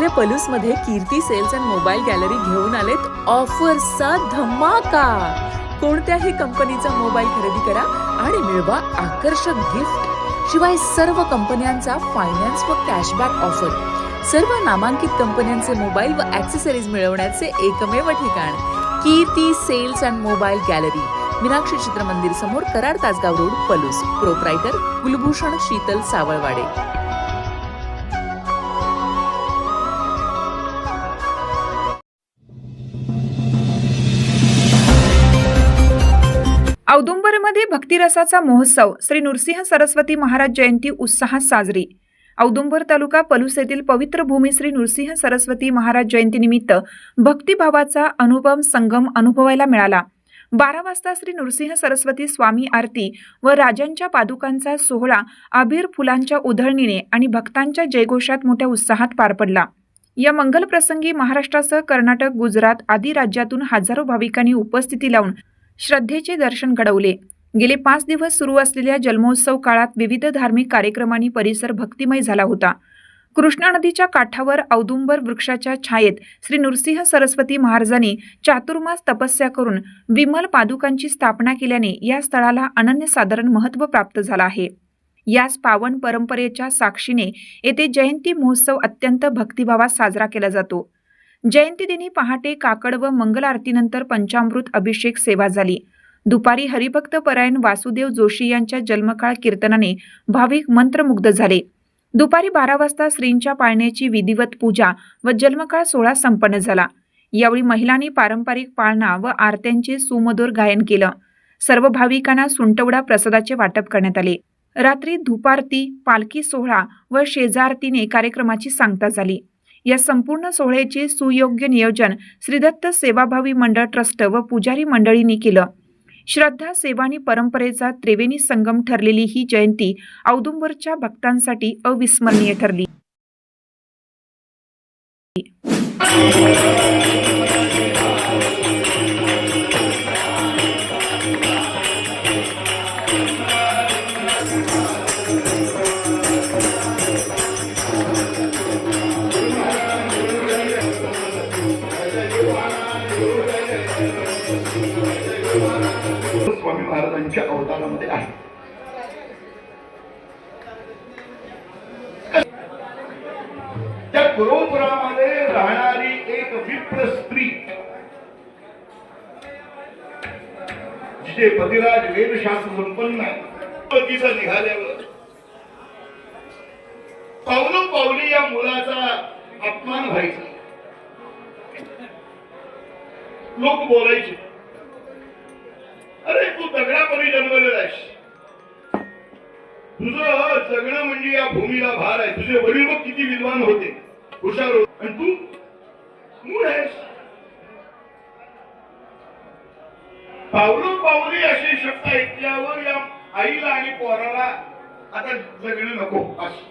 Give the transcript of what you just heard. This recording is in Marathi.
आपल्या पलूसमध्ये कीर्ती सेल्स अँड मोबाईल गॅलरी घेऊन आलेत ऑफर्सचा धमाका. कोणत्याही कंपनीचा मोबाईल खरेदी करा आणि मिळवा आकर्षक गिफ्ट. शिवाय सर्व कंपन्यांचा फायनान्स व कॅशबॅक ऑफर. सर्व नामांकित कंपन्यांचे मोबाईल व ॲक्सेसरीज मिळवण्याचे एकमेव ठिकाण Kirti sales and mobile gallery, Meenakshi Chitramandir समोर, कराड तासगाव रोड, पलूस. प्रोप्रायटर कुलभूषण शीतल सावळवाडे. औदुंबरमध्ये भक्तिरसाचा महोत्सव. श्री नृसिंह सरस्वती महाराज जयंती उत्साहात साजरी. औदुंबर तालुका पलूस येथील पवित्र भूमी श्री नृसिंह सरस्वती महाराज जयंतीनिमित्त भक्तिभावाचा अनुभव संगम अनुभवायला मिळाला. 12 वाजता श्री नृसिंह सरस्वती स्वामी आरती व राजांच्या पादुकांचा सोहळा अबीर फुलांच्या उधळणीने आणि भक्तांच्या जयघोषात मोठ्या उत्साहात पार पडला. या मंगल प्रसंगी महाराष्ट्रासह कर्नाटक, गुजरात आदी राज्यातून हजारो भाविकांनी उपस्थिती लावून श्रद्धेचे दर्शन घडवले. गेले 5 दिवस सुरू असलेल्या जन्मोत्सव काळात विविध धार्मिक कार्यक्रमांनी परिसर भक्तिमय झाला होता. कृष्णा नदीच्या काठावर औदुंबर वृक्षाच्या छायेत श्री नृसिंह सरस्वती महाराजांनी चातुर्मास तपस्या करून विमल पादुकांची स्थापना केल्याने या स्थळाला अनन्यसाधारण महत्त्व प्राप्त झालं आहे. याच पावन परंपरेच्या साक्षीने येथे जयंती महोत्सव अत्यंत भक्तिभावात साजरा केला जातो. जयंती दिनी पहाटे काकड व मंगल आरतीनंतर पंचामृत अभिषेक सेवा झाली. दुपारी हरिभक्त परायण वासुदेव जोशी यांच्या जन्मकाळ कीर्तनाने भाविक मंत्रमुग्ध झाले. दुपारी 12 वाजता श्रींच्या पाळण्याची विधिवत पूजा व जन्मकाळ सोहळा संपन्न झाला. यावेळी महिलांनी पारंपरिक पाळणा व आरत्यांचे सुमधुर गायन केलं. सर्व भाविकांना सुंटवडा प्रसादाचे वाटप करण्यात आले. रात्री धूपारती, पालखी सोहळा व शेजारतीने कार्यक्रमाची सांगता झाली. या संपूर्ण सोहळ्याचे सुयोग्य नियोजन श्रीदत्त सेवाभावी मंडळ ट्रस्ट व पुजारी मंडळींनी केलं. श्रद्धा, सेवा आणि परंपरेचा त्रिवेणी संगम ठरलेली ही जयंती औदुंबरच्या भक्तांसाठी अविस्मरणीय ठरली. स्वामी महाराजांच्या अवतारामध्ये आहे. त्या पुरोपुरामध्ये राहणारी एक विप्र स्त्री, जिचे पतिराज वेदशास्त्र संपन्न आहे, पतीचा निघाल्यावर पावलोपावली या मुलाचा अपमान व्हायचा. लोक बोलायचे, अरे तू दगडापरी जन्मलेला आहेस, तुझं जगणं म्हणजे या भूमीला भार आहे. तुझे वडील बघ किती विद्वान होते, हुशार होते, आणि तू मूळ आहेस. पावलोपावली अशी शब्द ऐकल्यावर या आईला आणि पोराला आता जगणं नको असं